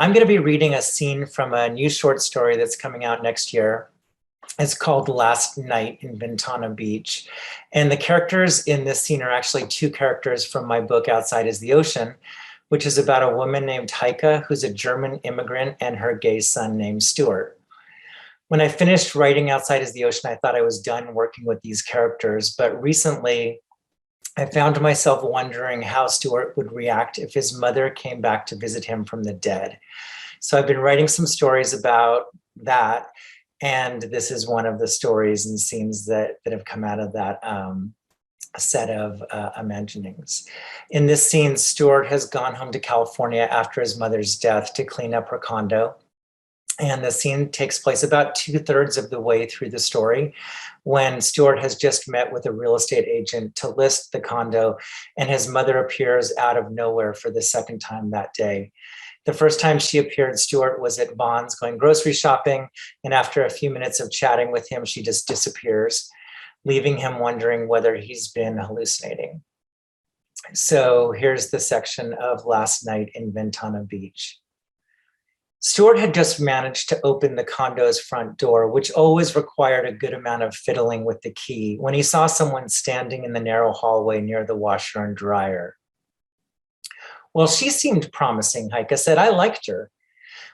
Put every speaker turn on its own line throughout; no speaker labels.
I'm going to be reading a scene from a new short story that's coming out next year. It's called Last Night in Ventana Beach. And the characters in this scene are actually two characters from my book, Outside is the Ocean, which is about a woman named Heike, who's a German immigrant, and her gay son named Stuart. When I finished writing Outside is the Ocean, I thought I was done working with these characters, but recently I found myself wondering how Stuart would react if his mother came back to visit him from the dead. So I've been writing some stories about that, and this is one of the stories and scenes that have come out of that set of imaginings. In this scene, Stuart has gone home to California after his mother's death to clean up her condo. And the scene takes place about 2/3 of the way through the story when Stuart has just met with a real estate agent to list the condo, and his mother appears out of nowhere for the second time that day. The first time she appeared, Stuart was at Vons going grocery shopping, and after a few minutes of chatting with him, she just disappears, leaving him wondering whether he's been hallucinating. So here's the section of Last Night in Ventana Beach. Stuart had just managed to open the condo's front door, which always required a good amount of fiddling with the key, when he saw someone standing in the narrow hallway near the washer and dryer. Well, she seemed promising, Heike said. I liked her.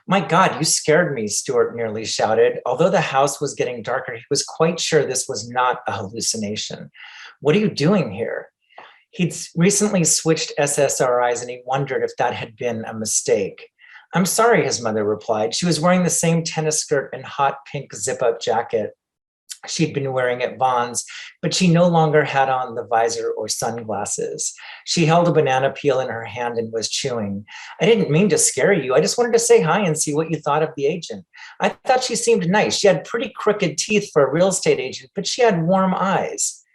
My God, you scared me, Stuart nearly shouted. Although the house was getting darker, he was quite sure this was not a hallucination. What are you doing here? He'd recently switched SSRIs, and he wondered if that had been a mistake. I'm sorry, his mother replied. She was wearing the same tennis skirt and hot pink zip-up jacket she'd been wearing at Vons, but she no longer had on the visor or sunglasses. She held a banana peel in her hand and was chewing. I didn't mean to scare you. I just wanted to say hi and see what you thought of the agent. I thought she seemed nice. She had pretty crooked teeth for a real estate agent, but she had warm eyes.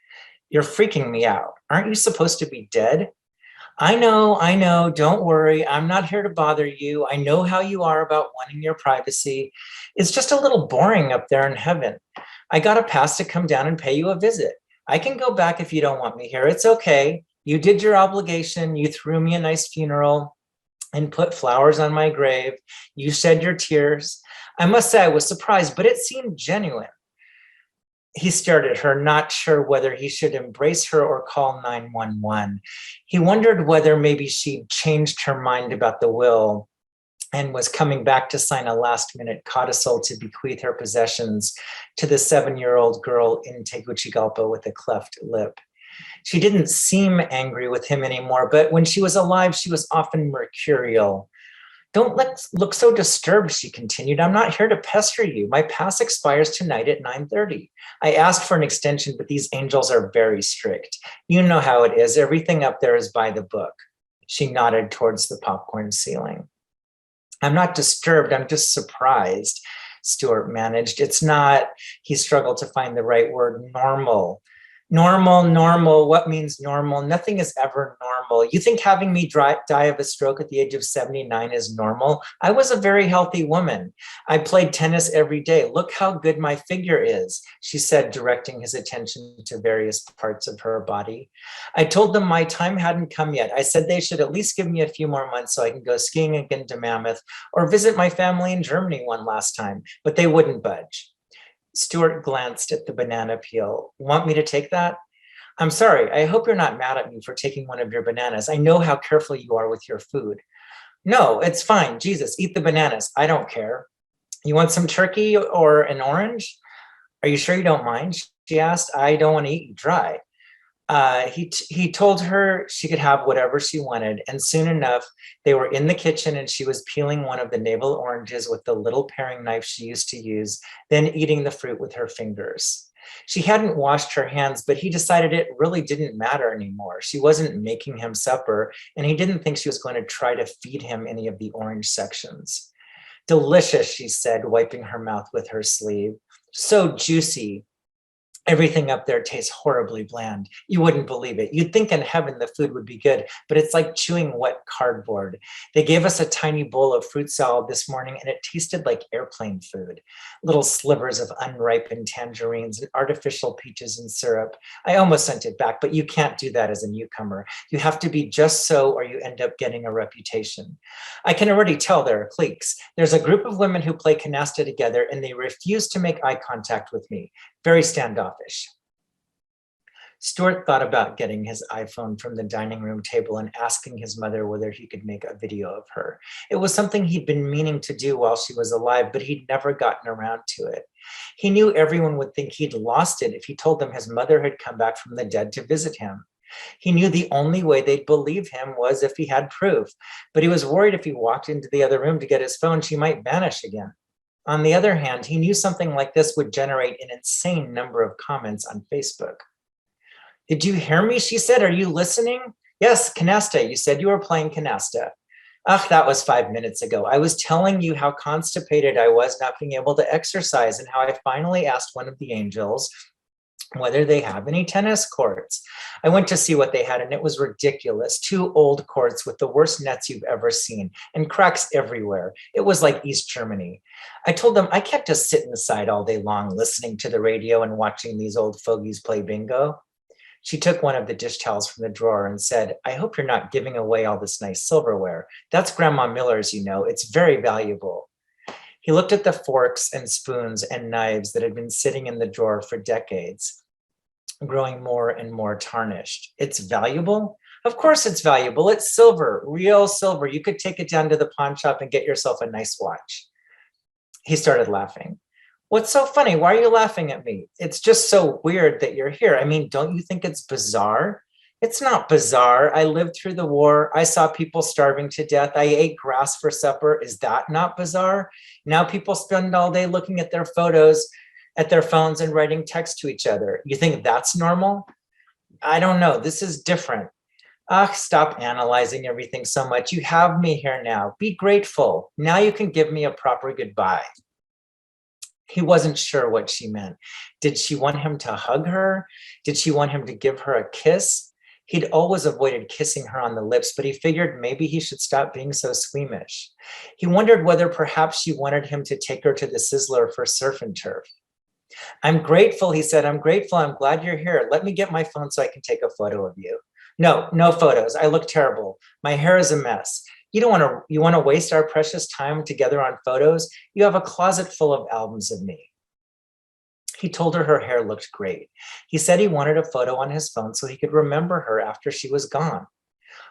You're freaking me out. Aren't you supposed to be dead? I know, don't worry. I'm not here to bother you. I know how you are about wanting your privacy. It's just a little boring up there in heaven. I got a pass to come down and pay you a visit. I can go back if you don't want me here. It's okay. You did your obligation. You threw me a nice funeral and put flowers on my grave. You shed your tears. I must say I was surprised, but it seemed genuine. He stared at her, not sure whether he should embrace her or call 911. He wondered whether maybe she'd changed her mind about the will and was coming back to sign a last-minute codicil to bequeath her possessions to the 7-year-old girl in Tegucigalpa with a cleft lip. She didn't seem angry with him anymore, but when she was alive, she was often mercurial. Don't look so disturbed, she continued. I'm not here to pester you. My pass expires tonight at 9:30. I asked for an extension, but these angels are very strict. You know how it is. Everything up there is by the book. She nodded towards the popcorn ceiling. I'm not disturbed. I'm just surprised, Stuart managed. It's not, he struggled to find the right word, normal. Normal, what means normal? Nothing is ever normal. You think having me die of a stroke at the age of 79 is normal? I was a very healthy woman. I played tennis every day. Look how good my figure is, she said, directing his attention to various parts of her body. I told them my time hadn't come yet. I said they should at least give me a few more months so I can go skiing again to Mammoth or visit my family in Germany one last time, but they wouldn't budge. Stuart glanced at the banana peel. Want me to take that? I'm sorry, I hope you're not mad at me for taking one of your bananas. I know how careful you are with your food. No, it's fine. Jesus, eat the bananas. I don't care. You want some turkey or an orange? Are you sure you don't mind? She asked. I don't want to eat you dry. He told her she could have whatever she wanted, and soon enough, they were in the kitchen and she was peeling one of the navel oranges with the little paring knife she used to use, then eating the fruit with her fingers. She hadn't washed her hands, but he decided it really didn't matter anymore. She wasn't making him supper, and he didn't think she was going to try to feed him any of the orange sections. Delicious, she said, wiping her mouth with her sleeve. So juicy. Everything up there tastes horribly bland. You wouldn't believe it. You'd think in heaven the food would be good, but it's like chewing wet cardboard. They gave us a tiny bowl of fruit salad this morning and it tasted like airplane food. Little slivers of unripened tangerines and artificial peaches and syrup. I almost sent it back, but you can't do that as a newcomer. You have to be just so or you end up getting a reputation. I can already tell there are cliques. There's a group of women who play canasta together and they refuse to make eye contact with me. Very standoffish. Stuart thought about getting his iPhone from the dining room table and asking his mother whether he could make a video of her. It was something he'd been meaning to do while she was alive, but he'd never gotten around to it. He knew everyone would think he'd lost it if he told them his mother had come back from the dead to visit him. He knew the only way they'd believe him was if he had proof, but he was worried if he walked into the other room to get his phone, she might vanish again. On the other hand, he knew something like this would generate an insane number of comments on Facebook. Did you hear me? She said, are you listening? Yes, canasta. You said you were playing canasta. Ugh, that was 5 minutes ago. I was telling you how constipated I was not being able to exercise and how I finally asked one of the angels whether they have any tennis courts. I went to see what they had and it was ridiculous. 2 old courts with the worst nets you've ever seen and cracks everywhere. It was like East Germany. I told them I can't just sit inside all day long listening to the radio and watching these old fogies play bingo. She took one of the dish towels from the drawer and said, I hope you're not giving away all this nice silverware. That's Grandma Miller's, you know, it's very valuable. He looked at the forks and spoons and knives that had been sitting in the drawer for decades, growing more and more tarnished. It's valuable? Of course it's valuable. It's silver, real silver. You could take it down to the pawn shop and get yourself a nice watch. He started laughing. What's so funny? Why are you laughing at me? It's just so weird that you're here. I mean, don't you think it's bizarre? It's not bizarre. I lived through the war. I saw people starving to death. I ate grass for supper. Is that not bizarre? Now people spend all day looking at their photos, at their phones and writing text to each other. You think that's normal? I don't know. This is different. Stop analyzing everything so much. You have me here now. Be grateful. Now you can give me a proper goodbye. He wasn't sure what she meant. Did she want him to hug her? Did she want him to give her a kiss? He'd always avoided kissing her on the lips, but he figured maybe he should stop being so squeamish. He wondered whether perhaps she wanted him to take her to the Sizzler for surf and turf. I'm grateful, he said. I'm grateful. I'm glad you're here. Let me get my phone so I can take a photo of you. No, no photos. I look terrible. My hair is a mess. You want to waste our precious time together on photos? You have a closet full of albums of me. He told her her hair looked great. He said he wanted a photo on his phone so he could remember her after she was gone.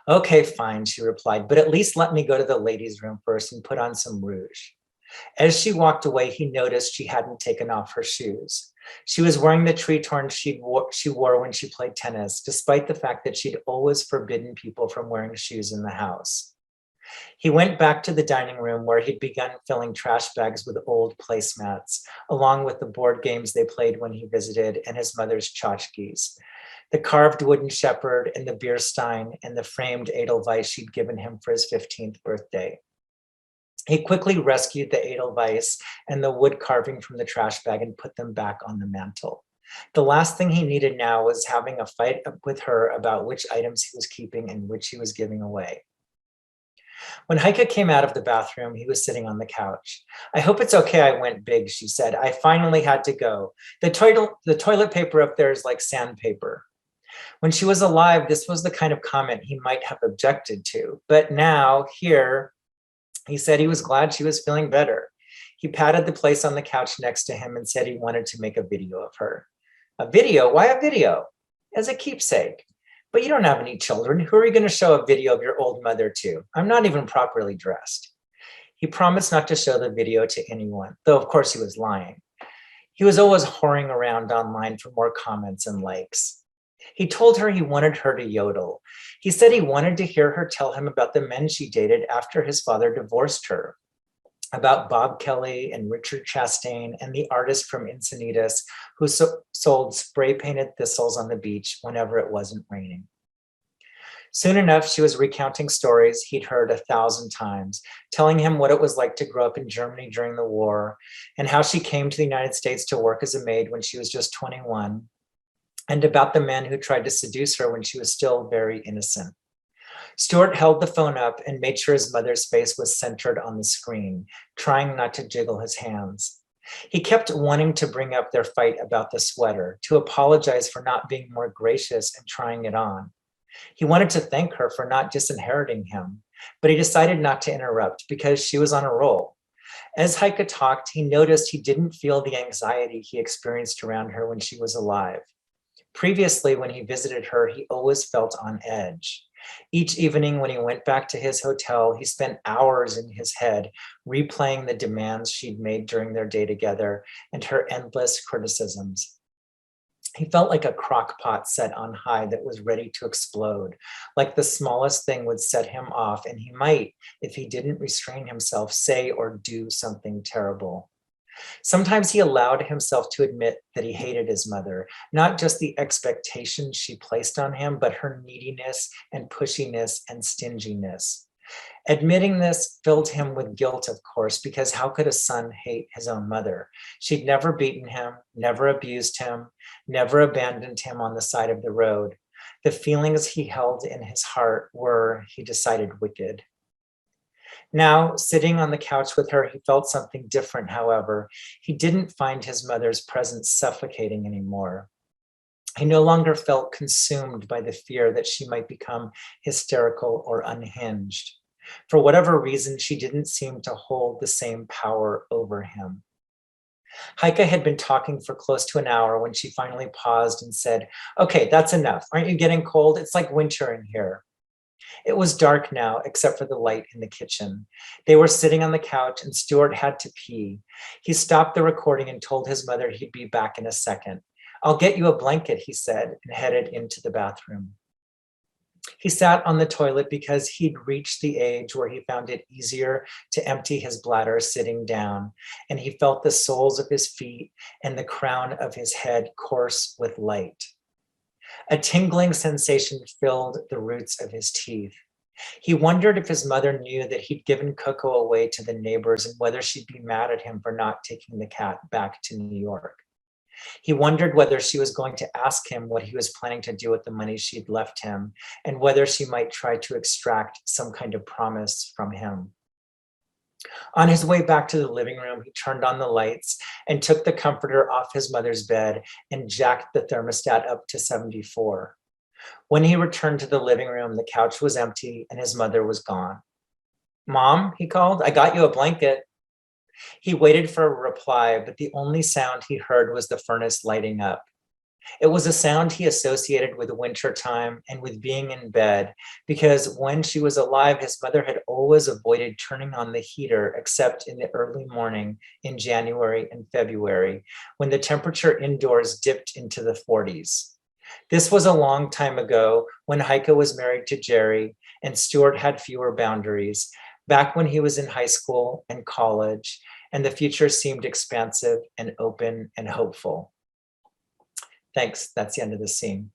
Okay, fine, she replied, but at least let me go to the ladies' room first and put on some rouge. As she walked away, he noticed she hadn't taken off her shoes. She was wearing the tree-torn she wore when she played tennis, despite the fact that she'd always forbidden people from wearing shoes in the house. He went back to the dining room where he'd begun filling trash bags with old placemats, along with the board games they played when he visited and his mother's tchotchkes, the carved wooden shepherd and the beer stein and the framed Edelweiss she'd given him for his 15th birthday. He quickly rescued the Edelweiss and the wood carving from the trash bag and put them back on the mantle. The last thing he needed now was having a fight with her about which items he was keeping and which he was giving away. When Heike came out of the bathroom, he was sitting on the couch. I hope it's okay I went big, she said. I finally had to go. The toilet paper up there is like sandpaper. When she was alive, this was the kind of comment he might have objected to. But now, here, he said he was glad she was feeling better. He patted the place on the couch next to him and said he wanted to make a video of her. A video? Why a video? As a keepsake. But you don't have any children. Who are you going to show a video of your old mother to? I'm not even properly dressed. He promised not to show the video to anyone, though of course he was lying. He was always whoring around online for more comments and likes. He told her he wanted her to yodel. He said he wanted to hear her tell him about the men she dated after his father divorced her, about Bob Kelly and Richard Chastain and the artist from Encinitas who sold spray-painted thistles on the beach whenever it wasn't raining. Soon enough, she was recounting stories he'd heard 1,000 times, telling him what it was like to grow up in Germany during the war, and how she came to the United States to work as a maid when she was just 21, and about the men who tried to seduce her when she was still very innocent. Stuart held the phone up and made sure his mother's face was centered on the screen, trying not to jiggle his hands. He kept wanting to bring up their fight about the sweater, to apologize for not being more gracious and trying it on. He wanted to thank her for not disinheriting him, but he decided not to interrupt because she was on a roll. As Heike talked, he noticed he didn't feel the anxiety he experienced around her when she was alive. Previously, when he visited her, he always felt on edge. Each evening when he went back to his hotel, he spent hours in his head replaying the demands she'd made during their day together and her endless criticisms. He felt like a crock pot set on high that was ready to explode, like the smallest thing would set him off, and he might, if he didn't restrain himself, say or do something terrible. Sometimes he allowed himself to admit that he hated his mother, not just the expectations she placed on him, but her neediness and pushiness and stinginess. Admitting this filled him with guilt, of course, because how could a son hate his own mother? She'd never beaten him, never abused him, never abandoned him on the side of the road. The feelings he held in his heart were, he decided, wicked. Now, sitting on the couch with her, he felt something different, however. He didn't find his mother's presence suffocating anymore. He no longer felt consumed by the fear that she might become hysterical or unhinged. For whatever reason, she didn't seem to hold the same power over him. Heike had been talking for close to an hour when she finally paused and said, "Okay, that's enough. Aren't you getting cold? It's like winter in here." It was dark now, except for the light in the kitchen. They were sitting on the couch and Stuart had to pee. He stopped the recording and told his mother he'd be back in a second. "I'll get you a blanket," he said, and headed into the bathroom. He sat on the toilet because he'd reached the age where he found it easier to empty his bladder sitting down, and he felt the soles of his feet and the crown of his head coarse with light. A tingling sensation filled the roots of his teeth. He wondered if his mother knew that he'd given Coco away to the neighbors and whether she'd be mad at him for not taking the cat back to New York. He wondered whether she was going to ask him what he was planning to do with the money she'd left him, and whether she might try to extract some kind of promise from him. On his way back to the living room, he turned on the lights and took the comforter off his mother's bed and jacked the thermostat up to 74. When he returned to the living room, the couch was empty and his mother was gone. "Mom," he called, "I got you a blanket." He waited for a reply, but the only sound he heard was the furnace lighting up. It was a sound he associated with winter time and with being in bed, because when she was alive, his mother had always avoided turning on the heater except in the early morning in January and February, when the temperature indoors dipped into the 40s. This was a long time ago when Heike was married to Jerry and Stuart had fewer boundaries, back when he was in high school and college, and the future seemed expansive and open and hopeful. Thanks, that's the end of the scene.